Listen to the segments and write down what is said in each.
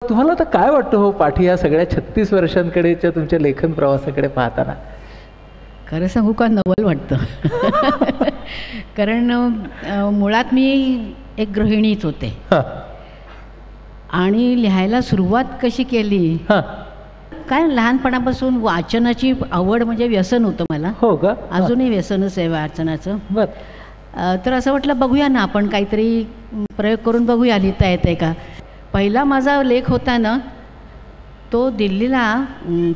तुम्हाला आता काय वाटतं हो पाठी या सगळ्या 36 वर्षांकडेच्या तुमच्या लेखन प्रवासाकडे पाहताना? खरं सांगू का, नवल वाटतं. कारण मुळात मी एक गृहिणीच होते हां आणि लिहायला सुरुवात कशी केली, हां काय लहानपणापासून वाचनाची आवड म्हणजे व्यसन होतं मला. हो का? अजूनही व्यसनच आहे वाचनाचं. बरं. तर असं वाटलं बघूया ना, आपण काहीतरी प्रयोग करून बघूया लिहिता येतंय का. पहिला माझा लेख होता ना, तो दिल्लीला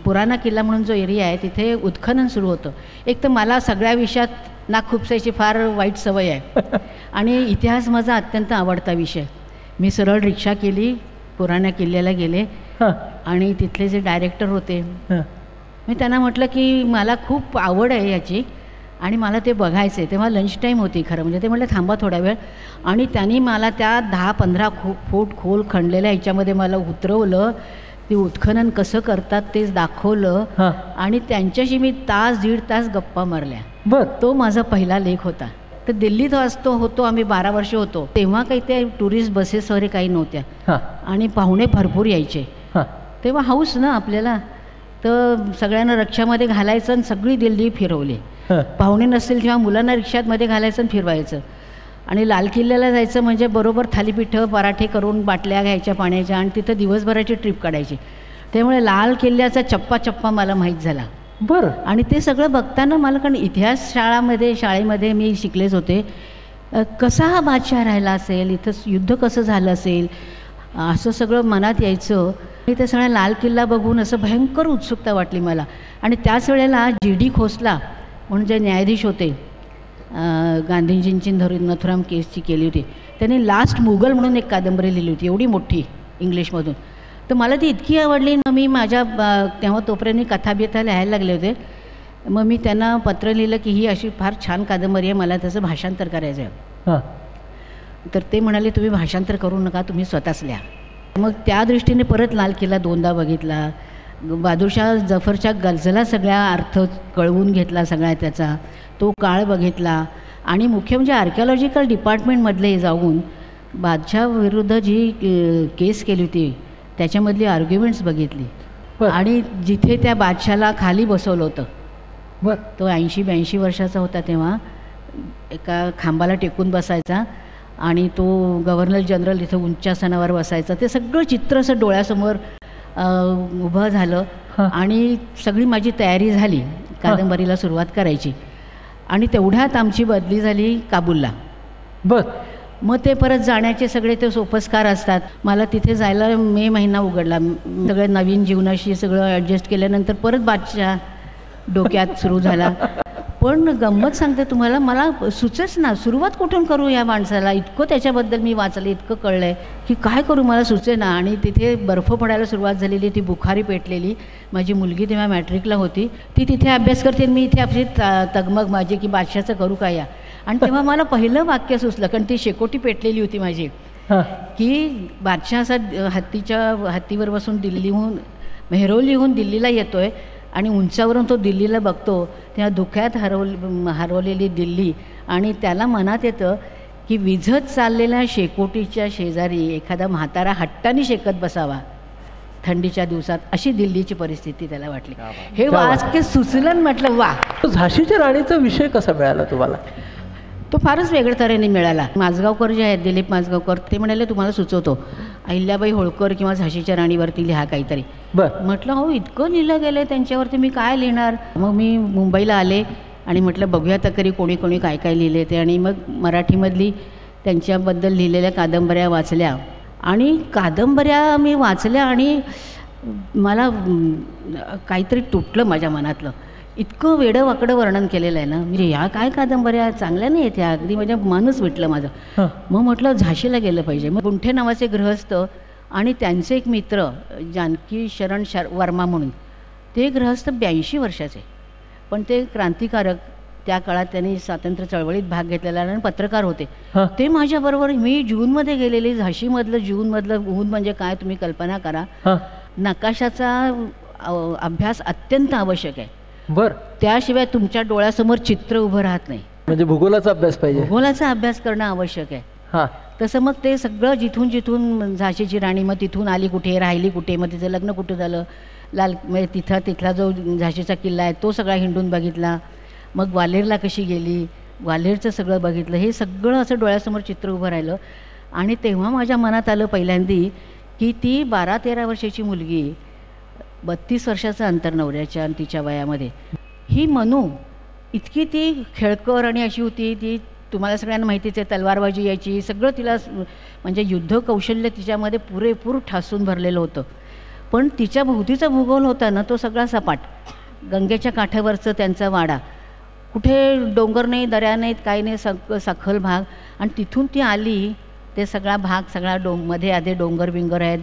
पुराणा किल्ला म्हणून जो एरिया आहे तिथे उत्खनन सुरू होतं. एक तर मला सगळ्या विषयात नाक खुपसायची फार वाईट सवय आहे आणि इतिहास माझा अत्यंत आवडता विषय. मी सरळ रिक्षा केली, पुराणा किल्ल्याला गेले आणि तिथले जे डायरेक्टर होते मी त्यांना म्हटलं की मला खूप आवड आहे याची आणि मला ते बघायचं आहे. तेव्हा लंच टाईम होती खरं म्हणजे. ते म्हटलं थांबा थोडा वेळ. आणि त्यांनी मला त्या 10-15 फूट खोल खणलेल्या ह्याच्यामध्ये मला उतरवलं. ते उत्खनन कसं करतात तेच दाखवलं आणि त्यांच्याशी मी तास दीड तास गप्पा मारल्या. बरं. तो माझा पहिला लेख होता. तर दिल्लीत होतो आम्ही 12 वर्ष होतो. तेव्हा काही ते टुरिस्ट बसेस वगैरे काही नव्हत्या आणि पाहुणे भरपूर यायचे. तेव्हा हाऊस ना आपल्याला, तर सगळ्यांना रिक्षामध्ये घालायचं आणि सगळी दिल्ली फिरवली. पाहुणे नसतील तेव्हा मुलांना रिक्षामध्ये घालायचं आणि फिरवायचं. आणि लाल किल्ल्याला जायचं म्हणजे बरोबर थालीपीठं पराठे करून बाटल्या घ्यायच्या पाण्याच्या आणि तिथं दिवसभराची ट्रिप काढायची. त्यामुळे लाल किल्ल्याचा चप्पा चप्पा मला माहीत झाला. बरं. आणि ते सगळं बघताना मला, कारण इतिहास शाळेमध्ये मी शिकलेच होते, कसा हा बादशाह राहिला असेल, इथं युद्ध कसं झालं असेल, असं सगळं मनात यायचं. आणि ते सगळ्या लाल किल्ला बघून असं भयंकर उत्सुकता वाटली मला. आणि त्याच वेळेला जी.डी. खोसला म्हणून जे न्यायाधीश होते, गांधीजींची नथुराम केसची केली होती, त्यांनी लास्ट मुघल म्हणून एक कादंबरी लिहिली होती, एवढी मोठी इंग्लिशमधून. तर मला ती इतकी आवडली ना, मी माझ्या तेव्हा तोपर्यंत कथाबिथा लिहायला लागले होते. मग मी त्यांना पत्र लिहिलं की ही अशी फार छान कादंबरी आहे, मला त्याचं भाषांतर करायचं आहे. तर ते म्हणाले तुम्ही भाषांतर करू नका, तुम्ही स्वतःच लिहा. मग त्या दृष्टीने परत लाल किल्ला 2दा बघितला. बहादूरशाह जफरच्या गझला सगळ्या अर्थ कळवून घेतला सगळा त्याचा, तो काळ बघितला. आणि मुख्य म्हणजे आर्किओलॉजिकल डिपार्टमेंटमधले जाऊन बादशाह विरुद्ध जी केस केली होती त्याच्यामधली आर्ग्युमेंट्स बघितली. आणि जिथे त्या बादशाला खाली बसवलं होतं, तो 80-82 वर्षाचा होता तेव्हा, एका खांबाला टेकून बसायचा आणि तो गव्हर्नर जनरल इथं उंचासनावर बसायचा. ते सगळं चित्र असं डोळ्यासमोर उभं झालं आणि सगळी माझी तयारी झाली कादंबरीला सुरुवात करायची. आणि तेवढ्यात आमची बदली झाली काबूलला. बरं. मग ते परत जाण्याचे सगळे ते सोपस्कार असतात. मला तिथे जायला मे महिना उघडला. सगळं नवीन जीवनाशी सगळं ॲडजस्ट केल्यानंतर परत बादशाह डोक्यात सुरू झाला. पण गंमत सांगते तुम्हाला, मला सुचेच ना सुरुवात कुठून करू या माणसाला. इतकं त्याच्याबद्दल मी वाचलं, इतकं कळलं आहे की काय करू मला सुचे ना. आणि तिथे बर्फ पडायला सुरुवात झालेली, ती बुखारी पेटलेली. माझी मुलगी तेव्हा मॅट्रिकला होती, ती तिथे अभ्यास करते, मी इथे आपली तगमग माझी की बादशाचं करू का या. आणि तेव्हा मला पहिलं वाक्य सुचलं, कारण ती शेकोटी पेटलेली होती माझी, की बादशाह असा हत्तीवर बसून दिल्लीहून मेहरौलीहून दिल्लीला येतोय आणि उंचावरून तो दिल्लीला बघतो, तेव्हा धुक्यात हरवलेली दिल्ली. आणि त्याला मनात येतं की विझत चाललेल्या शेकोटीच्या शेजारी एखादा म्हातारा हट्टाने शेकत बसावा थंडीच्या दिवसात, अशी दिल्लीची परिस्थिती त्याला वाटली. हे वाक्य सुचलं, म्हटलं वा. झाशीच्या राणीचा विषय कसा मिळाला तुम्हाला? तो फारच वेगळ्या तऱ्हेने मिळाला. माझगावकर जे आहेत, दिलीप माझगावकर, ते म्हणाले तुम्हाला सुचवतो अहिल्याबाई होळकर किंवा झाशीच्या राणीवरती लिहा काहीतरी. म्हटलं हो इतकं लिहिलं गेलं त्यांच्यावरती, मी काय लिहिणार. मग मी मुंबईला आले आणि म्हटलं बघूया तरी कोणी कोणी काय काय लिहिले ते. आणि मग मराठीमधली त्यांच्याबद्दल लिहिलेल्या कादंबऱ्या वाचल्या. आणि कादंबऱ्या मी वाचल्या आणि मला काहीतरी तुटलं माझ्या मनातलं. इतकं वेडं वाकडं वर्णन केलेलं आहे ना, म्हणजे ह्या काय कादंबऱ्या चांगल्या नाही आहेत ह्या, अगदी माझ्या मनच विटलं माझं. मग म्हटलं झाशीला गेलं पाहिजे. मग गुंठे नावाचे गृहस्थ आणि त्यांचे एक मित्र जानकी शरण वर्मा म्हणून, ते गृहस्थ 82 वर्षाचे, पण ते क्रांतिकारक. त्या काळात त्यांनी स्वातंत्र्य चळवळीत भाग घेतलेला आणि पत्रकार होते. ते माझ्याबरोबर, मी जूनमध्ये गेलेली, झाशीमधलं जूनमधलं ऊन म्हणजे काय तुम्ही कल्पना करा. नकाशाचा अभ्यास अत्यंत आवश्यक आहे. बरं. त्याशिवाय तुमच्या डोळ्यासमोर चित्र उभं राहत नाही. म्हणजे भूगोलाचा अभ्यास पाहिजे. भूगोलाचा अभ्यास करणं आवश्यक आहे. हां. तसं मग ते सगळं जिथून जिथून झाशीची राणी मग तिथून आली कुठे, राहिली कुठे, मग तिचं लग्न कुठं झालं, म्हणजे तिथला जो झाशीचा किल्ला आहे तो सगळा हिंडून बघितला. मग ग्वाल्हेरला कशी गेली, ग्वाल्हेरचं सगळं बघितलं. हे सगळं असं डोळ्यासमोर चित्र उभं राहिलं. आणि तेव्हा माझ्या मनात आलं पहिल्यांदी की ती 12-13 वर्षाची मुलगी, 32 वर्षाचं अंतर नवऱ्याच्या आणि तिच्या वयामध्ये, ही मनू इतकी ती खेळकर आणि अशी होती. ती तुम्हाला सगळ्यांना माहितीच आहे, तलवारबाजी यायची, सगळं तिला म्हणजे युद्ध कौशल्य तिच्यामध्ये पुरेपूर ठासून भरलेलं होतं. पण तिच्या भोवतीचा भूगोल होता ना तो सगळा सपाट, गंगेच्या काठावरचं त्यांचा वाडा, कुठे डोंगर नाही, दऱ्या नाहीत, काही नाही, सखल भाग. आणि तिथून ती आली, ते सगळा भाग सगळा मध्ये आधे डोंगर बिंगर आहेत,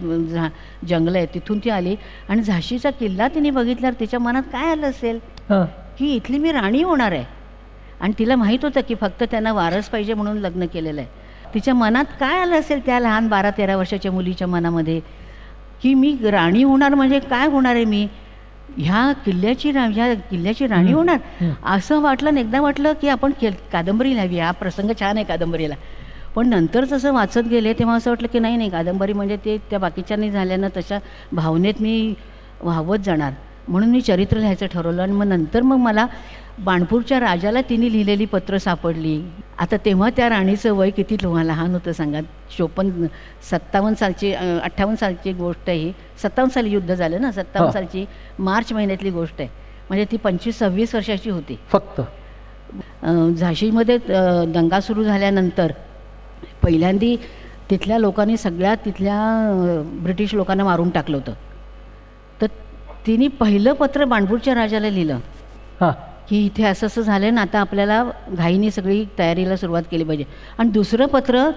जंगल आहे, तिथून ती आली. आणि झाशीचा किल्ला तिने बघितल्यावर तिच्या मनात काय आलं असेल की इथली मी राणी होणार आहे. आणि तिला माहीत होतं की फक्त त्यांना वारस पाहिजे म्हणून लग्न केलेलं आहे. तिच्या मनात काय आलं असेल त्या लहान 12-13 वर्षाच्या मुलीच्या मनामध्ये की मी राणी होणार, म्हणजे काय होणार आहे मी, ह्या किल्ल्याची राणी होणार. असं वाटलं. एकदा वाटलं की आपण कादंबरी लिहावी, हा प्रसंग छान आहे कादंबरीला. पण नंतर जसं वाचत गेले तेव्हा असं वाटलं की नाही, कादंबरी म्हणजे ते त्या बाकीच्यांनी झाल्यानं तशा भावनेत मी वाहवत जाणार, म्हणून मी चरित्र लिहायचं ठरवलं. आणि मग नंतर मला बाणपूरच्या राजाला तिने लिहिलेली पत्र सापडली. आता तेव्हा त्या राणीचं वय किती लहान होतं सांगा, 57 सालची 58 सालची गोष्ट आहे ही. 57 साली युद्ध झालं ना, 57 सालची मार्च महिन्यातली गोष्ट आहे. म्हणजे ती 25-26 वर्षाची होती फक्त. झाशीमध्ये दंगा सुरू झाल्यानंतर पहिल्यांदी तिथल्या लोकांनी सगळ्या तिथल्या ब्रिटिश लोकांना मारून टाकलं होतं. तर तिने पहिलं पत्र बाणपूरच्या राजाला लिहिलं की इथे असं असं झालं ना, आता आपल्याला घाईने सगळी तयारीला सुरुवात केली पाहिजे. आणि दुसरं पत्र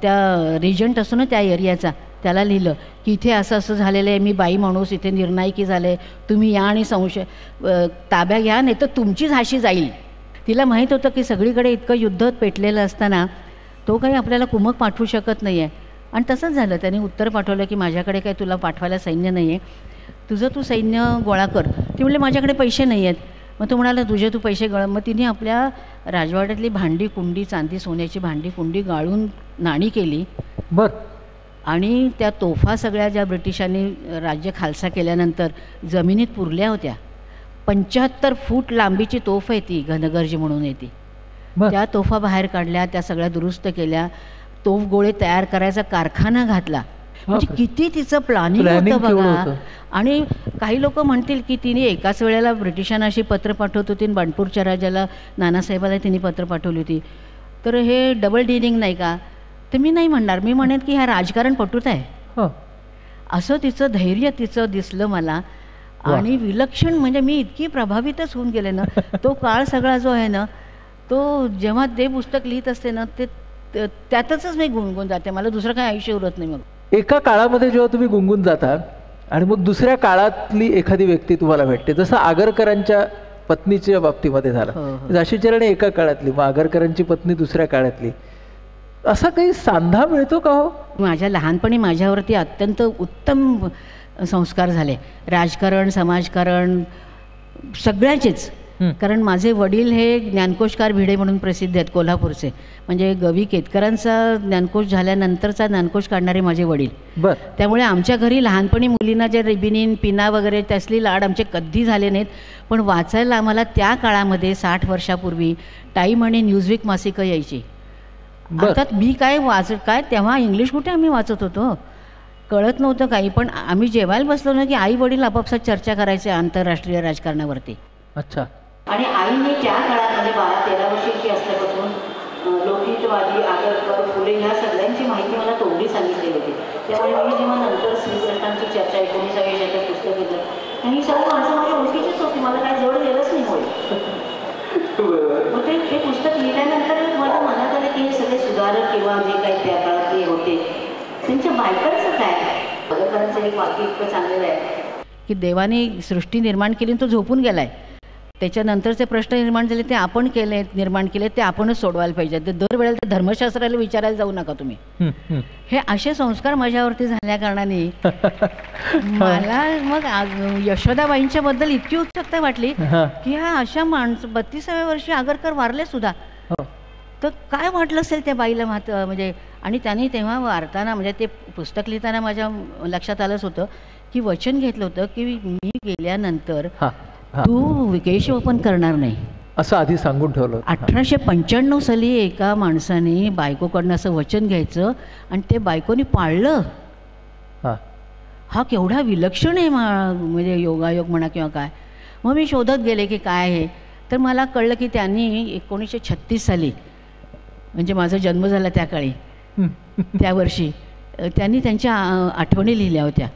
त्या रिजंट असतो ना त्या एरियाचा, त्याला लिहिलं की इथे असं असं झालेलं आहे, मी बाई माणूस, इथे निर्णायकी झालं आहे, तुम्ही या आणि ताब्या घ्या, नाही तर तुमची झाशी जाईल. तिला माहीत होतं की सगळीकडे इतकं युद्ध पेटलेलं असताना तो काही आपल्याला कुमक पाठवू शकत नाही आहे. आणि तसंच झालं. त्याने उत्तर पाठवलं की माझ्याकडे काही तुला पाठवायला सैन्य नाही आहे, तुझं तू सैन्य गोळा कर. ती म्हणले माझ्याकडे पैसे नाही आहेत. मग तो म्हणाला तुझे तू पैसे गळ. मग तिने आपल्या राजवाड्यातली भांडी कुंडी, चांदी सोन्याची भांडी कुंडी गाळून नाणी केली. आणि त्या तोफा सगळ्या ज्या ब्रिटिशांनी राज्य खालसा केल्यानंतर जमिनीत पुरल्या होत्या, 75 फूट लांबीची तोफ आहे ती, घनगर्जी म्हणून येते, त्या तोफा बाहेर काढल्या, त्या सगळ्या दुरुस्त केल्या, तोफ गोळे तयार करायचा कारखाना घातला. म्हणजे किती तिचं प्लॅनिंग होतं बघा. आणि काही लोक म्हणतील की तिने एकाच वेळेला ब्रिटिशांना अशी पत्र पाठवत होती, बाणपूरच्या राजाला, नानासाहेबाला तिने पत्र पाठवली होती, तर हे डबल डिलिंग नाही का? तर मी नाही म्हणणार, मी म्हणेन की हा राजकारण पटूत आहे. असं तिचं धैर्य तिचं दिसलं मला. आणि विलक्षण, म्हणजे मी इतकी प्रभावितच होऊन गेले ना. तो काळ सगळा जो आहे ना, तो जेव्हा ते पुस्तक लिहित असते ना, ते त्यातच मी गुंगून जाते. मला दुसरं काही आयुष्य उरत नाही. मग एका काळामध्ये जेव्हा तुम्ही गुंगून जाता आणि मग दुसऱ्या काळातली एखादी व्यक्ती तुम्हाला भेटते, जसं आगरकरांच्या पत्नीच्या बाबतीमध्ये झालं. झाशीची राणी एका काळातली, मग आगरकरांची पत्नी दुसऱ्या काळातली, असा काही सांधा मिळतो का हो? माझ्या लहानपणी माझ्यावरती अत्यंत उत्तम संस्कार झाले, राजकारण, समाजकारण सगळ्याचेच. कारण माझे वडील हे ज्ञानकोशकार भिडे म्हणून प्रसिद्ध आहेत, कोल्हापूरचे. म्हणजे गवी केतकरांचा ज्ञानकोश झाल्यानंतरचा ज्ञानकोश काढणारे माझे वडील. त्यामुळे आमच्या घरी लहानपणी मुलींना जे रिबिनीन पिना वगैरे त्यासली लाड आमचे कधी झाले नाहीत. पण वाचायला आम्हाला त्या काळामध्ये 60 वर्षापूर्वी टाईम आणि न्यूजवीक मासिकं यायची. अर्थात मी काय तेव्हा इंग्लिश कुठे आम्ही वाचत होतो, कळत नव्हतं काही. पण आम्ही जेवायला बसलो ना की आई वडील आपापसात चर्चा करायचे आंतरराष्ट्रीय राजकारणावरती. अच्छा. आणि आईने त्या काळामध्ये 12-13 वर्षाची असल्यापासून लोकहितवादी, आगरकर, फुले ह्या सगळ्यांची माहिती मला तोंडी सांगितलेली होती. त्यामुळे मी जेव्हा नंतर श्रीकृष्णांची चर्चा 19व्या शतकात पुस्तक घेतलं, आणि सर्व माणसं माझ्या ओळखीचीच होती, मला काय जवळ गेलंच नाही होईल. मग ते पुस्तक लिहिल्यानंतर मला मनात आलं की हे सगळे सुधारक किंवा जे काही त्या काळातले होते त्यांच्या बायकांचं काय. आगरकरांचं एक वाक्य इतकं चांगलेलं आहे की देवाने सृष्टी निर्माण केली आणि तो झोपून गेलाय, त्याच्यानंतरचे प्रश्न निर्माण झाले ते आपण निर्माण केले, ते आपणच सोडवायला पाहिजे. ते दरवेळेला ते धर्मशास्त्राला विचारायला जाऊ नका तुम्ही. हे असे संस्कार माझ्यावरती झाल्या कारणाने मला मग यशोदाबाईंच्या बद्दल इतकी उत्सुकता वाटली की ह्या अशा 32व्या वर्षी आगरकर वारले सुद्धा. तर काय वाटलं असेल त्या बाईला म्हणजे. आणि त्यांनी तेव्हा वारताना म्हणजे ते पुस्तक लिहिताना माझ्या लक्षात आलंच होतं की वचन घेतलं होतं की मी गेल्यानंतर तू केश ओपन करणार नाही असं आधी सांगून ठेवलं. 1895 साली एका माणसाने बायकोकडनं असं वचन घ्यायचं आणि ते बायकोनी पाळलं. हा केवढा विलक्षण आहे म्हणजे योगायोग म्हणा किंवा काय. मग मी शोधत गेले की काय आहे, तर मला कळलं की त्यांनी 1936 साली म्हणजे माझा जन्म झाला त्या काळी त्या वर्षी त्यांनी त्यांच्या आठवणी लिहिल्या होत्या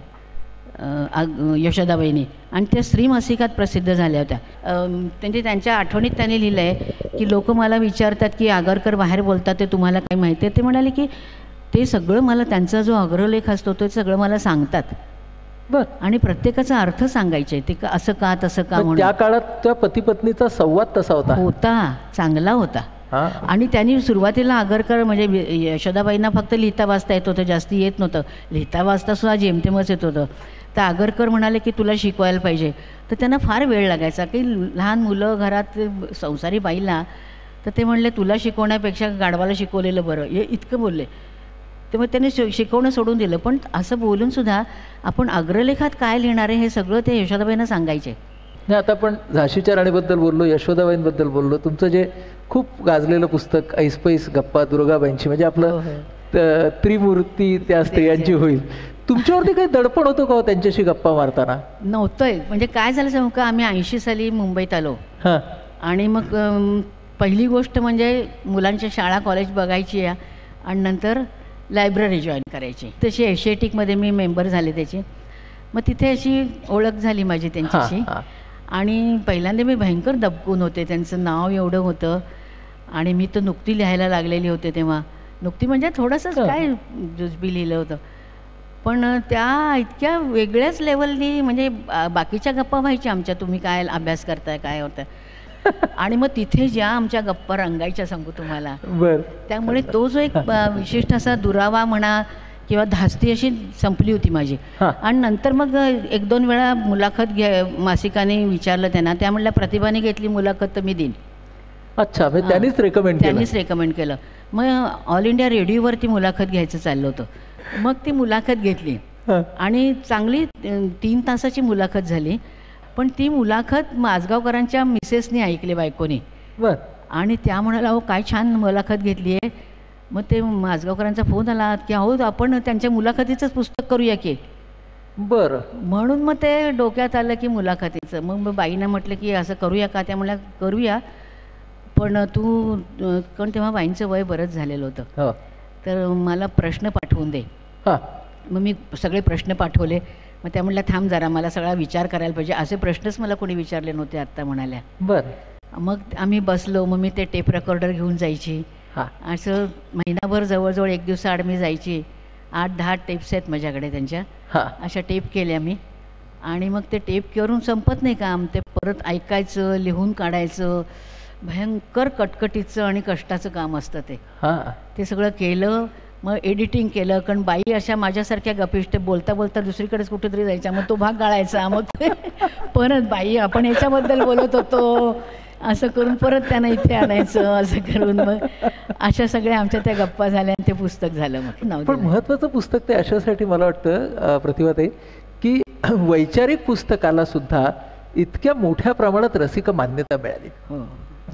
यशोदाबाईंनी आणि त्या स्त्री मासिकात प्रसिद्ध झाल्या होत्या. त्यांच्या आठवणीत त्यांनी लिहिलं आहे की लोक मला विचारतात की आगरकर बाहेर बोलतात ते तुम्हाला काय माहिती आहे. ते म्हणाले की ते सगळं मला त्यांचा जो अग्रलेख असतो तो सगळं मला सांगतात. बरं. आणि प्रत्येकाचा अर्थ सांगायचे ते असं का तसं का म्हणून. त्या काळात त्या पती पत्नीचा संवाद तसा होता चांगला होता. आणि त्यांनी सुरुवातीला आगरकर म्हणजे यशोदाबाईंना फक्त लिहिता वाचता येत होतं, जास्ती येत नव्हतं. लिहिता वाचता सुद्धा जेमतेमच येत होतं. तर आगरकर म्हणाले की तुला शिकवायला पाहिजे. तर त्यांना फार वेळ लागायचा की लहान मुलं घरात संसारी बाईला. तर ते म्हणले तुला शिकवण्यापेक्षा गाढवाला शिकवलेलं बरं हे इतकं बोलले. तेव्हा त्यांनी शिकवणं सोडून दिलं. पण असं बोलूनसुद्धा आपण अग्रलेखात काय लिहिणार आहे हे सगळं ते यशोदाबाईंना सांगायचे. नाही आता आपण झाशीच्या राणीबद्दल बोललो, यशोदाबाईंबद्दल बोललो. तुमचं जे खूप गाजलेलं पुस्तक ऐसपैस गप्पा दुर्गाबाईंची म्हणजे आपलं त्रिमूर्ती त्या स्त्रियांची होईल. तुमच्यावरती काही दडपण होतं का त्यांच्याशी गप्पा मारताना? नव्हतं. म्हणजे काय झालं सांगू का, आम्ही 80 साली मुंबईत आलो आणि मग पहिली गोष्ट म्हणजे मुलांच्या शाळा कॉलेज बघायची आहे आणि नंतर लायब्ररी जॉईन करायची. तशी एशिएटिकमध्ये मी मेंबर झाले त्याची. मग तिथे अशी ओळख झाली माझी त्यांच्याशी. आणि पहिल्यांदा मी भयंकर दबकून होते. त्यांचं नाव एवढं होतं आणि मी तर नुकती लिहायला लागलेली होते तेव्हा. नुकती म्हणजे थोडंसंच काय जुजबी लिहिलं होतं. पण त्या इतक्या वेगळ्याच लेवलनी म्हणजे बाकीच्या गप्पा व्हायच्या आमच्या, तुम्ही काय अभ्यास करताय काय होतं. आणि मग तिथे ज्या आमच्या गप्पा रंगायच्या सांगू तुम्हाला. त्यामुळे तो जो एक विशिष्ट असा दुरावा म्हणा किंवा धास्ती अशी संपली होती माझी. आणि नंतर मग 1-2 वेळा मुलाखत मासिकाने विचारलं त्यांना. त्या म्हणल्या प्रतिभाने घेतली मुलाखत तर मी देईन. अच्छा, त्यांनीच रेकमेंड केलं. मग ऑल इंडिया रेडिओवरती मुलाखत घ्यायचं चाललं होतं. मग ती मुलाखत घेतली आणि चांगली 3 तासाची मुलाखत झाली. पण ती मुलाखत माझगावकरांच्या मिसेसनी ऐकली बायकोनी. आणि त्या म्हणाला अहो काय छान मुलाखत घेतली आहे. मग ते माझगावकरांचा फोन आला की अहो आपण त्यांच्या मुलाखतीचंच पुस्तक करूया की. बरं. म्हणून मग ते डोक्यात आलं की मुलाखतीचं. मग बाईंना म्हटलं की असं करूया का. त्या म्हणल्या करूया पण तू कारण तेव्हा बाईंचं वय बरंच झालेलं होतं. तर मला प्रश्न पाठवून दे. मग मी सगळे प्रश्न पाठवले. मग त्या म्हणल्या थांब जरा मला सगळा विचार करायला पाहिजे. असे प्रश्नच मला कोणी विचारले नव्हते आत्ता म्हणाल्या. बरं. मग आम्ही बसलो. मग मी ते टेप रेकॉर्डर घेऊन जायची. असं महिनाभर जवळजवळ 1 दिवस आड मी जायची. 8-10 टेप्स आहेत माझ्याकडे त्यांच्या. अशा टेप केल्या मी. आणि मग ते टेप करून संपत नाही काम. ते परत ऐकायचं, लिहून काढायचं. भयंकर कटकटीचं आणि कष्टाचं काम असतं ते. ते सगळं केलं. मग एडिटिंग केलं. कारण बाई अशा माझ्यासारख्या गपिष्ट बोलता बोलता दुसरीकडेच कुठेतरी जायचा. मग तो भाग गाळायचा. मग परत बाई आपण याच्याबद्दल बोलत होतो असं करून परत त्यांना इथे आणायचं. असं करून मग अशा सगळ्या आमच्या त्या गप्पा झाल्या आणि ते पुस्तक झालं. मग पण महत्त्वाचं पुस्तक ते अशासाठी मला वाटतं प्रतिभाताई की वैचारिक पुस्तकाला सुद्धा इतक्या मोठ्या प्रमाणात रसिक मान्यता मिळाली.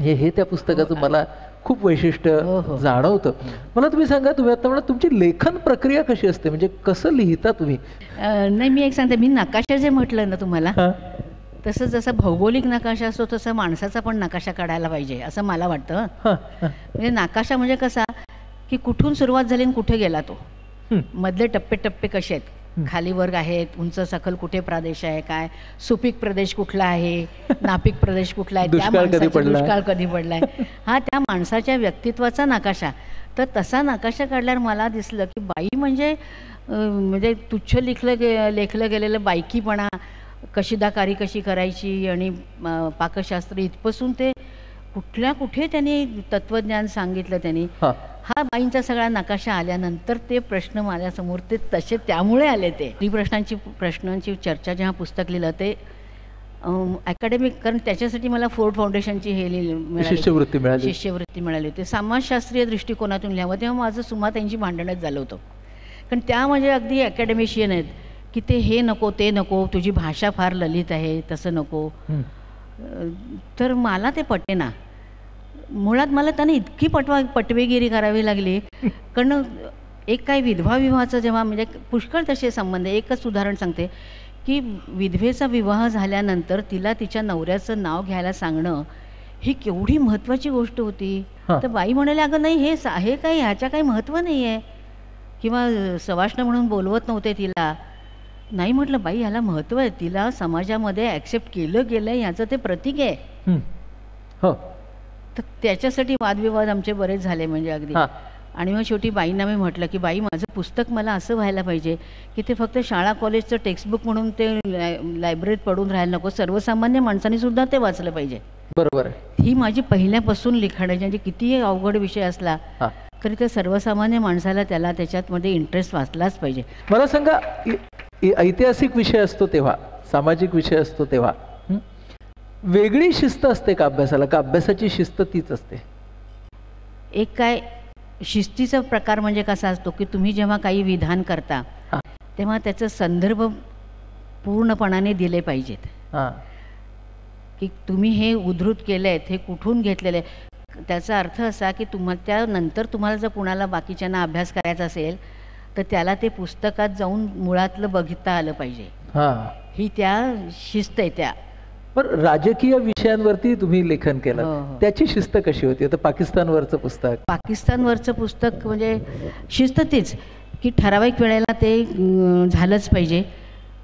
हे त्या पुस्तकाचं मला खूप वैशिष्ट्य जाणवतं. मला तुम्ही सांगा, तुम्ही आता म्हणा तुमची लेखन प्रक्रिया कशी असते, म्हणजे कसं लिहिता तुम्ही? नाही मी एक सांगते, मी नकाशा जे म्हटलं ना तुम्हाला तसं जसं भौगोलिक नकाशा असतो तसं माणसाचा पण नकाशा काढायला पाहिजे असं मला वाटतं. म्हणजे नकाशा म्हणजे कसा की कुठून सुरुवात झाली आणि कुठे गेला तो, मधले टप्पे टप्पे कसे आहेत, खाली वर्ग आहेत, उंच सखल कुठे प्रदेश आहे, काय सुपीक प्रदेश कुठला आहे, नापीक प्रदेश कुठला आहे, दुष्काळ कधी पडलाय, हा त्या माणसाच्या व्यक्तित्वाचा नकाशा. तर तसा नकाशा काढल्यावर मला दिसलं की बाई म्हणजे तुच्छ लेखलं गेलेलं बायकीपणा, कशीदाकारी कशी करायची आणि पाकशास्त्र इथपासून ते कुठल्या कुठे त्यांनी तत्वज्ञान सांगितलं त्यांनी. हा बाईंचा सगळा नकाशा आल्यानंतर ते प्रश्न माझ्यासमोर ते तसे त्यामुळे आले. ते प्रश्नांची चर्चा जेव्हा पुस्तक लिहिलं ते अकॅडमिक, कारण त्याच्यासाठी मला फोर्ड फाउंडेशनची शिष्यवृत्ती मिळाली होती. समाजशास्त्रीय दृष्टिकोनातून लिहावं, तेव्हा माझं सुमाताईंची भांडणच झालं होतं. कारण त्या म्हणजे अगदी अकॅडमिशियन आहेत की ते हे नको ते नको, तुझी भाषा फार ललित आहे, तसं नको. तर मला ते पटेना. मुळात मला त्याने इतकी पटवेगिरी करावी लागली. कारण एक काय विधवा विवाहाचं जेव्हा, म्हणजे पुष्कळ तसे संबंध. एकच उदाहरण सांगते की विधवेचा विवाह झाल्यानंतर तिला तिच्या नवऱ्याचं नाव घ्यायला सांगणं ही केवढी महत्त्वाची गोष्ट होती. तर बाई म्हणाले, अगं नाही, हे काही ह्याच्या काही महत्त्व नाही आहे. किंवा सवाष्ण म्हणून बोलवत नव्हते तिला. नाही म्हटलं, बाई ह्याला महत्त्व आहे, तिला समाजामध्ये ॲक्सेप्ट केलं गेलं ह्याचं ते प्रतीक आहे. हो. तर त्याच्यासाठी वादविवाद आमचे बरेच झाले म्हणजे अगदी. आणि मग शेवटी बाईंना मी म्हटलं की बाई, माझं पुस्तक मला असं व्हायला पाहिजे की ते फक्त शाळा कॉलेजचं टेक्स्टबुक म्हणून ते लायब्ररीत पडून राहायला नको, सर्वसामान्य माणसांनी सुद्धा ते वाचलं पाहिजे. बरोबर. ही माझी पहिल्यापासून लिखाणाची, म्हणजे कितीही अवघड विषय असला तरी ते सर्वसामान्य माणसाला त्याच्यात मध्ये इंटरेस्ट वाचलाच पाहिजे. मला सांगा, ऐतिहासिक विषय असतो तेव्हा, सामाजिक विषय असतो तेव्हा वेगळी शिस्त असते का अभ्यासाला, का अभ्यासाची शिस्त तीच असते? एक काय शिस्तीचा प्रकार म्हणजे कसा असतो की तुम्ही जेव्हा काही विधान करता तेव्हा त्याचा संदर्भ पूर्णपणाने दिले पाहिजेत. की तुम्ही हे उद्धृत केलंय, हे कुठून घेतलेलं आहे. त्याचा अर्थ असा की त्यानंतर तुम्हाला जर कुणाला बाकीच्यांना अभ्यास करायचा असेल तर त्याला ते पुस्तकात जाऊन मुळातलं बघता आलं पाहिजे. ही त्या शिस्त आहे. त्या पण राजकीय विषयांवरती तुम्ही लेखन केलं, त्याची शिस्त कशी होती? आता पाकिस्तानवरचं पुस्तक म्हणजे शिस्त तीच की ठराविक वेळेला ते झालंच पाहिजे,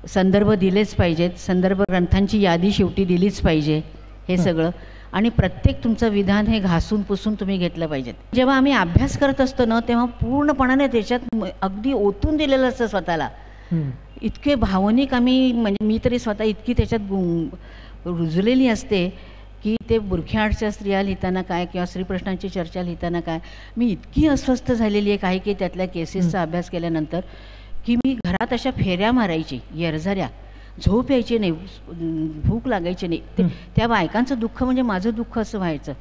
संदर्भ दिलेच पाहिजेत, संदर्भ ग्रंथांची यादी शेवटी दिलीच पाहिजे, हे सगळं. आणि प्रत्येक तुमचं विधान हे घासून पुसून तुम्ही घेतलं पाहिजेत. जेव्हा आम्ही अभ्यास करत असतो ना तेव्हा पूर्णपणाने त्याच्यात अगदी ओतून दिलेलं असतं स्वतःला. इतके भावनिक आम्ही, म्हणजे मी तरी स्वतः इतकी त्याच्यात रुजलेली असते की ते बुरख्याआडच्या स्त्रिया लिहिताना काय किंवा स्त्रीप्रश्नांची चर्चा लिहिताना काय, मी इतकी अस्वस्थ झालेली आहे काही की त्यातल्या केसेसचा अभ्यास केल्यानंतर की मी घरात अशा फेऱ्या मारायची, येरझऱ्या, झोप यायची नाही, भूक लागायची नाही. त्या बायकांचं दुःख म्हणजे माझं दुःख असं व्हायचं.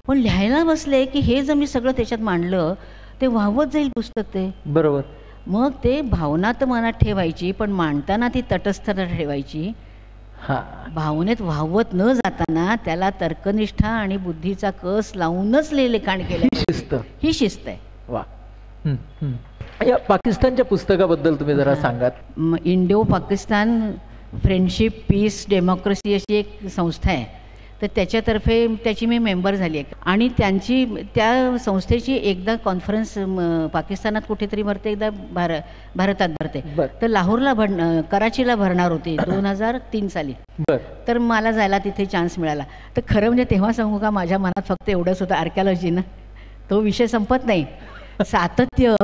पण लिहायला बसले की हे जर मी सगळं त्याच्यात मांडलं ते वाहवत जाईल पुस्तक. ते बरोबर. मग ते भावना तर मनात ठेवायची, पण मांडताना ती तटस्थता ठेवायची. भावनेत वाहवत न जाताना त्याला तर्कनिष्ठा आणि बुद्धीचा कस लावूनच लिखाण केलं. ही शिस्त आहे. वा. या पाकिस्तानच्या पुस्तकाबद्दल तुम्ही जरा सांगात. Indo Pakistan friendship peace democracy अशी एक संस्था आहे, तर त्याच्यातर्फे त्याची मी मेंबर झाली आहे. आणि त्या संस्थेची एकदा कॉन्फरन्स पाकिस्तानात कुठेतरी भरते, एकदा भारतात भरते. तर लाहोरला कराचीला भरणार होती 2003 साली. तर मला जायला तिथे चान्स मिळाला. तर खरं म्हणजे तेव्हा सांगू का, माझ्या मनात फक्त एवढंच होतं, आर्किओलॉजीनं तो विषय संपत नाही, सातत्य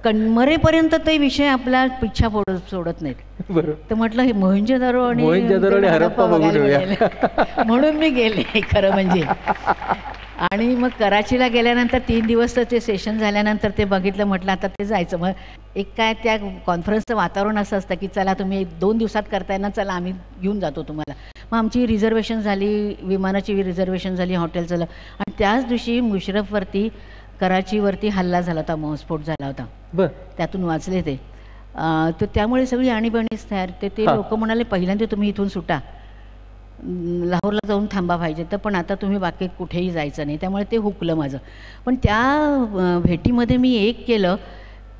कणमरेपर्यंत ते विषय आपला पिच्छा सोडत नाहीत. तर म्हटलं हे मोहनजोदडो आणि हरप्पा बघायला म्हणून मी गेले खरं म्हणजे. आणि मग कराचीला गेल्यानंतर 3 दिवस ते सेशन झाल्यानंतर ते बघितलं, म्हटलं आता ते जायचं. मग एक काय त्या कॉन्फरन्सचं वातावरण असं असतं की चला तुम्ही 2 दिवसात करताय ना, चला आम्ही घेऊन जातो तुम्हाला. मग आमची रिझर्वेशन झाली, विमानाची रिझर्वेशन झाली, हॉटेलचं. आणि त्याच दिवशी मुशरफवरती कराचीवरती हल्ला झाला होता, बॉम्बस्फोट झाला होता. त्यातून वाचले ते. तर त्यामुळे सगळी आणीबाणीच तयार. ते लोक म्हणाले पहिल्यांदा तुम्ही इथून सुटा, लाहोरला जाऊन थांबा पाहिजे तर, पण आता तुम्ही बाकी कुठेही जायचं नाही. त्यामुळे ते हुकलं माझं. पण त्या भेटीमध्ये मी एक केलं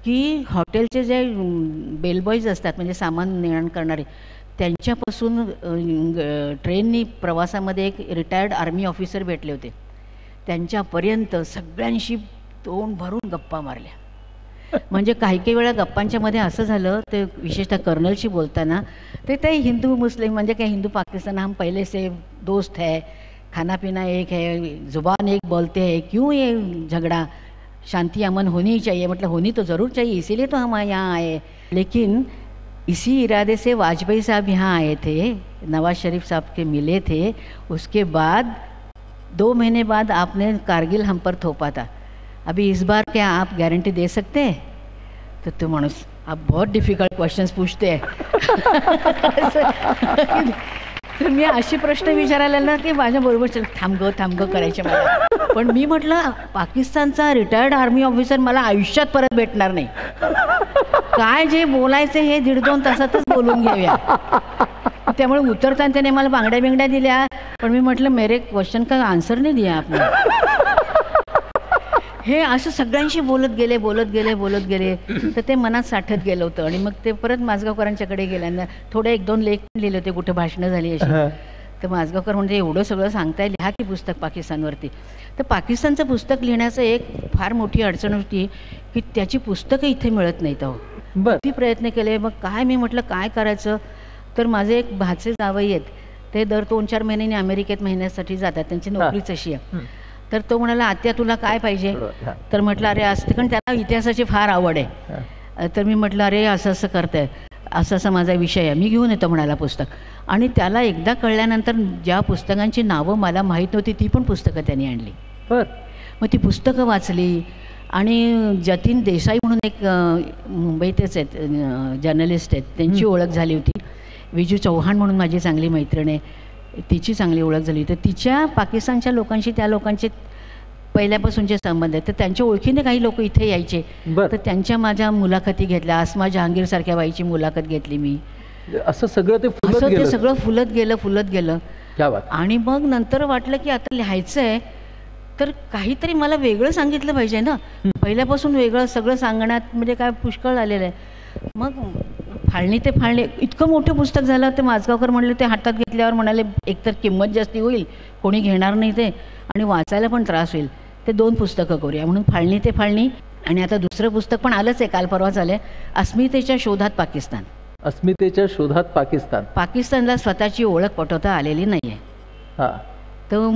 की हॉटेलचे जे बेलबॉईज असतात, म्हणजे सामान नेण करणारे, त्यांच्यापासून ट्रेननी प्रवासामध्ये एक रिटायर्ड आर्मी ऑफिसर भेटले होते, त्यांच्यापर्यंत सगळ्यांशी तोंड भरून गप्पा मारल्या. म्हणजे काही वेळा गप्पांच्या मध्ये असं झालं, ते विशेषतः कर्नलशी बोलताना ते हिंदू मुस्लिम म्हणजे काय, हिंदू पाकिस्तान हम पहले से दोस्त है, खाना पीना एक है, जुबान एक बोलते हैं, क्यों ये झगड़ा, शांति अमन होनी चाहिए. मतलब होनी तो ज़रूर चाहिए, इसीलिए तो हम यहाँ आए. लेकिन इसी इरादे से वाजपेयी साहब यहाँ आए थे, नवाज शरीफ साहब के मिले थे, उसके बाद 2 महीने बाद आपने कारगिल हम पर थोपा था. अभी इस बार क्या आप गारंटी दे सकते हैं? तो माणूस आप बहुत डिफिकल्ट क्वेश्चन्स पूछते हैं. तर मी असे प्रश्न विचारायला ना की माझ्याबरोबर थांब ग करायचे मला. पण मी म्हटलं पाकिस्तानचा रिटायर्ड आर्मी ऑफिसर मला आयुष्यात परत भेटणार नाही. काय जे बोलायचे हे 1.5-2 तासातच बोलून घेऊया. त्यामुळे उतरताना त्याने मला बांगड्या बिंगड्या दिल्या. पण मी म्हटलं मेरे क्वेश्चन का आन्सर नाही दिया आपण. हे असं सगळ्यांशी बोलत गेले तर ते मनात साठत गेलं होतं. आणि मग ते परत माझगावकरांच्याकडे गेल्यानं थोडे 1-2 लेख लिहिले होते, कुठे भाषणं झाली अशी. तर माझगावकर म्हणजे एवढं सगळं सांगताय, लिहा की पुस्तक पाकिस्तानवरती. तर पाकिस्तानचं पुस्तक लिहिण्याचं एक फार मोठी अडचण होती की त्याची पुस्तकं इथे मिळत नाहीत. अहो किती प्रयत्न केले. मग काय मी म्हटलं काय करायचं. तर माझे एक भाचे जावई आहेत, ते दर 2-4 महिन्यांनी अमेरिकेत महिन्यासाठी जातात, त्यांची नोकरीच अशी आहे. तर तो म्हणाला आत्या तुला काय पाहिजे. तर म्हटलं अरे असते, कारण त्याला इतिहासाची फार आवड आहे. तर मी म्हटलं अरे असं करताय, असा माझा विषय आहे, मी घेऊन येतो म्हणाला पुस्तक. आणि त्याला एकदा कळल्यानंतर ज्या पुस्तकांची नावं मला माहीत नव्हती ती पण पुस्तकं त्यांनी आणली. मग ती पुस्तकं वाचली. आणि जतीन देसाई म्हणून एक मुंबईतच आहेत जर्नलिस्ट आहेत, त्यांची ओळख झाली होती. विजू चौहान म्हणून माझी चांगली मैत्रीण आहे, तिची चांगली ओळख झाली. तर तिच्या पाकिस्तानच्या लोकांशी त्या लोकांचे पहिल्यापासूनचे संबंध आहेत. तर त्यांच्या ओळखीने काही लोक इथे यायचे. तर त्यांच्या माझ्या मुलाखती घेतल्या. आसमा जहांगीर सारख्या बाईची मुलाखत घेतली मी. असं सगळं ते सगळं फुलत गेलं. आणि मग नंतर वाटलं की आता लिहायचं आहे तर काहीतरी मला वेगळं सांगितलं पाहिजे ना. पहिल्यापासून वेगळं सगळं सांगण्यात म्हणजे काय पुष्कळ आलेलं आहे. मग फाळणी ते फाळणी इतकं मोठं पुस्तक झालं. ते माझगावकर म्हणले, ते हातात घेतल्यावर म्हणाले एकतर किंमत जास्ती होईल, कोणी घेणार नाही ते, आणि वाचायला पण त्रास होईल, ते 2 पुस्तकं करूया म्हणून फाळणी ते फाळणी. आणि आता दुसरं पुस्तक पण आलंच आहे, काल परवा झालंय, अस्मितेच्या शोधात पाकिस्तान. अस्मितेच्या शोधात पाकिस्तान. पाकिस्तानला स्वतःची ओळख पटवता आलेली नाही आहे. तो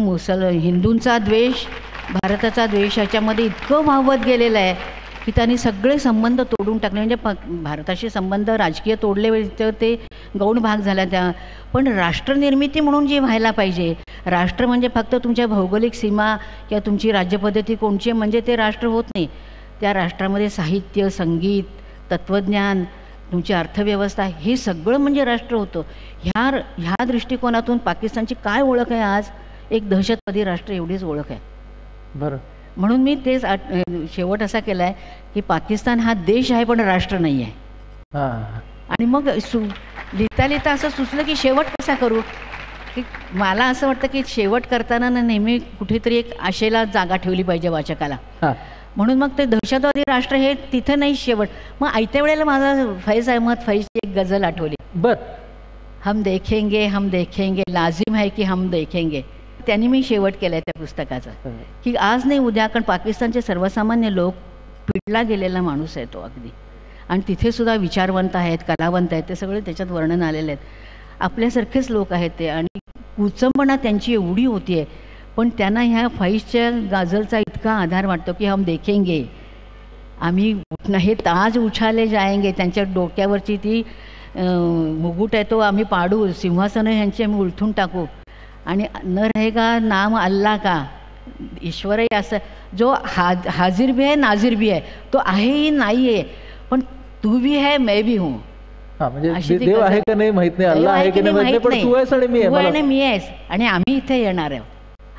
हिंदूंचा द्वेष, भारताचा द्वेष याच्यामध्ये इतकं वाहवत गेलेलं आहे की त्यांनी सगळे संबंध तोडून टाकले. म्हणजे भारताशी संबंध राजकीय तोडले तर ते गौण भाग झाला त्या. पण राष्ट्रनिर्मिती म्हणून जी व्हायला पाहिजे, राष्ट्र म्हणजे फक्त तुमच्या भौगोलिक सीमा किंवा तुमची राज्यपद्धती कोणची आहे म्हणजे ते राष्ट्र होत नाही. त्या राष्ट्रामध्ये साहित्य, संगीत, तत्त्वज्ञान, तुमची अर्थव्यवस्था हे सगळं म्हणजे राष्ट्र होतं. ह्या दृष्टिकोनातून पाकिस्तानची काय ओळख आहे आज, एक दहशतवादी राष्ट्र एवढीच ओळख आहे. बरं. म्हणून मी तेच शेवट असा केला आहे की पाकिस्तान हा देश आहे पण राष्ट्र नाही आहे. आणि मग लिहिता असं सुचलं की शेवट कसा करू. की मला असं वाटतं की शेवट करताना नेहमी कुठेतरी एक आशेला जागा ठेवली पाहिजे वाचकाला. म्हणून मग ते दहशतवादी राष्ट्र हे तिथं नाही शेवट. मग आयत्या वेळेला माझा फैज अहमद फैजची एक गझल आठवली. हम देखेंगे लाजिम है की हम देखेंगे. त्यांनी मी शेवट केलाय त्या पुस्तकाचा की आज नाही उद्या, कारण पाकिस्तानचे सर्वसामान्य लोक पिडला गेलेला माणूस आहे तो अगदी. आणि तिथे सुद्धा विचारवंत आहेत, कलावंत आहेत, ते सगळे त्याच्यात वर्णन आलेले आहेत. आपल्यासारखेच लोक आहेत ते. आणि कुचंबणा त्यांची एवढी होती आहे, पण त्यांना ह्या फैजच्या गाजलचा इतका आधार वाटतो की हम देखेंगे, आम्ही हे ताज उछाले जाएंगे, त्यांच्या डोक्यावरची ती मुकुट आहे तो आम्ही पाडू, सिंहासन ह्यांची आम्ही उलथून टाकू. आणि न रहेगा नाम अल्लाह का, ईश्वरही असं जो हाजिर भी है नाजिर भी है, तो आहेही नाही आहे पण तू भी है मैं भी हूँ. म्हणजे देव आहे का नाही माहित नाही, अल्लाह आहे की नाही माहित नाही, पण तू आहेस आणि मी आहे, तू आहे आणि मी आहेस आणि आम्ही इथे येणार आहोत,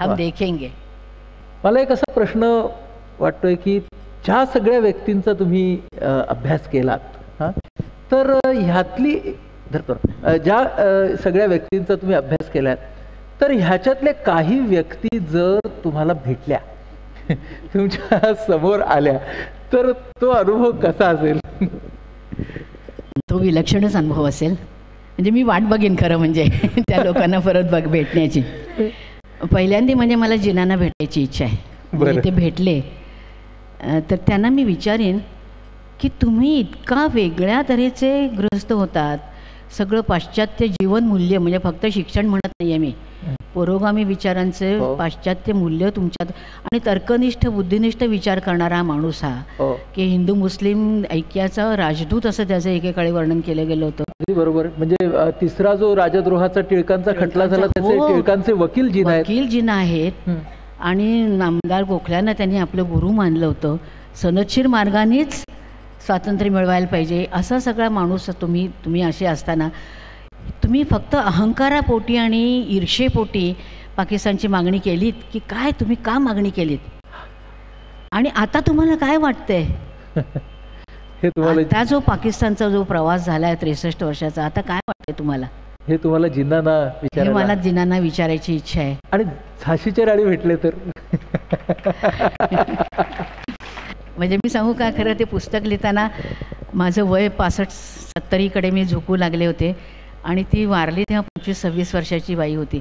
हम देखेंगे. मला एक असा प्रश्न वाटतोय की ज्या सगळ्या व्यक्तींचा तुम्ही अभ्यास केलात, तर ह्यातली ज्या सगळ्या व्यक्तींचा तुम्ही अभ्यास केलात, तर ह्याच्यातल्या काही व्यक्ती जर तुम्हाला भेटल्या, तुमच्या समोर आल्या, तर तो अनुभव कसा असेल? तो विलक्षणच अनुभव असेल. म्हणजे मी वाट बघेन खरं म्हणजे त्या लोकांना परत भेटण्याची. पहिल्यांदा म्हणजे मला जिनांना भेटायची इच्छा आहे. म्हणजे ते भेटले तर त्यांना मी विचारेन की तुम्ही इतका वेगळ्या तऱ्हेचे ग्रस्त होतात, सगळं पाश्चात्य जीवनमूल्य, म्हणजे फक्त शिक्षण म्हणत नाही आहे मी, पुरोगामी विचारांचे पाश्चात्य मूल्य तुमच्यात, आणि तर्कनिष्ठ बुद्धिनिष्ठ विचार करणारा माणूस हा, की हिंदू मुस्लिम ऐक्याचा राजदूत असं त्याचं एकेकाळी वर्णन केलं गेलं होतं. अगदी बरोबर. म्हणजे तिसरा जो राजद्रोहाचा टिळकांचा खटला झाला त्याचे टिळकांचे वकील जिना आहेत. आणि नामदार गोखल्यांना त्यांनी आपलं गुरु मानलं होतं. सनदशीर मार्गानेच स्वातंत्र्य मिळवायला पाहिजे असा सगळा माणूस तुम्ही असे असताना तुम्ही फक्त अहंकारापोटी आणि ईर्षेपोटी पाकिस्तानची मागणी केलीत की काय? तुम्ही का मागणी केलीत? आणि आता तुम्हाला काय वाटतंय? हे तुम्हाला आता जो पाकिस्तानचा जो प्रवास झालाय 63 वर्षाचा, आता काय वाटतंय तुम्हाला? हे तुम्हाला जिन्नांना हे विचारायला मला जिनांना विचारायची इच्छा आहे. आणि झाशीचे राणी भेटले तर म्हणजे मी सांगू का, खरं ते पुस्तक लिहिताना माझं वय 65-70कडे मी झुकू लागले होते आणि ती वारली तेव्हा 25-26 वर्षाची बाई होती.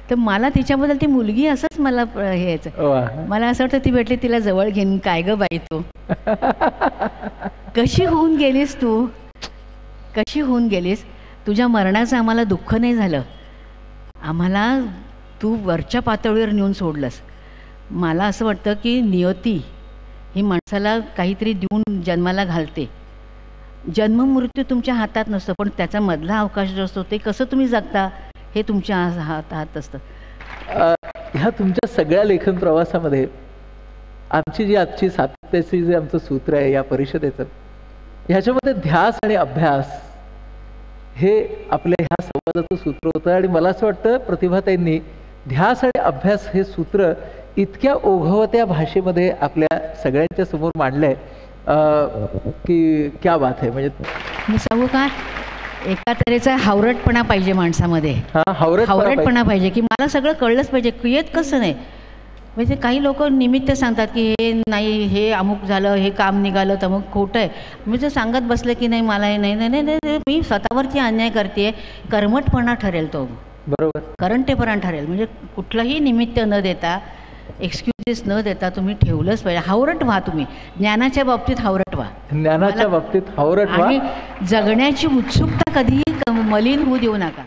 तर मला तिच्याबद्दल ती मुलगी असंच मला हे यायचं. मला असं वाटतं ती भेटली तिला जवळ घेऊन, काय ग बाई तू कशी होऊन गेलीस, तू कशी होऊन गेलीस? तुझ्या मरणाचं आम्हाला दुःख नाही झालं, आम्हाला तू वरच्या पातळीवर नेऊन सोडलंस. मला असं वाटतं की नियती ही माणसाला काहीतरी देऊन जन्माला घालते. जन्म मृत्यू तुमच्या हातात नसतं, पण त्याचा मधला अवकाश जो असतो ते कसं तुम्ही जगता हे तुमच्या हातात असतं. ह्या तुमच्या सगळ्या लेखन प्रवासामध्ये आमची जी आजची सातत्याची जे आमचं सूत्र आहे या परिषदेचं, ह्याच्यामध्ये ध्यास आणि अभ्यास हे आपल्या ह्या संवादाचं सूत्र होतं. आणि मला असं वाटतं प्रतिभाताईंनी ध्यास आणि अभ्यास हे सूत्र इतक्या ओघवत्या भाषेमध्ये आपल्या सगळ्यांच्या समोर मांडलंय की क्या बात आहे. म्हणजे मी सांगू का, एका तऱ्हेचा हावरटपणा पाहिजे माणसामध्ये. हावरटपणा पाहिजे की मला सगळं कळलंच पाहिजे, येत कसं नाही. म्हणजे काही लोक निमित्त सांगतात की हे नाही, हे अमुक झालं, हे काम निघालं, तर मग खोटं आहे. मी जर सांगत बसलं की नाही मला हे नाही नाही नाही, मी स्वतःवरती अन्याय करते, कर्मटपणा ठरेल तो, बरोबर, करंटेपणा ठरेल. म्हणजे कुठलंही निमित्त न देता, एक्सक्युजेस न देता तुम्ही ठेवलंच पाहिजे. हावरट व्हा तुम्ही, ज्ञानाच्या बाबतीत हावरट व्हा, ज्ञानाच्या बाबतीत हावरट व्हा आणि जगण्याची उत्सुकता कधीही मलिन होऊ देऊ नका.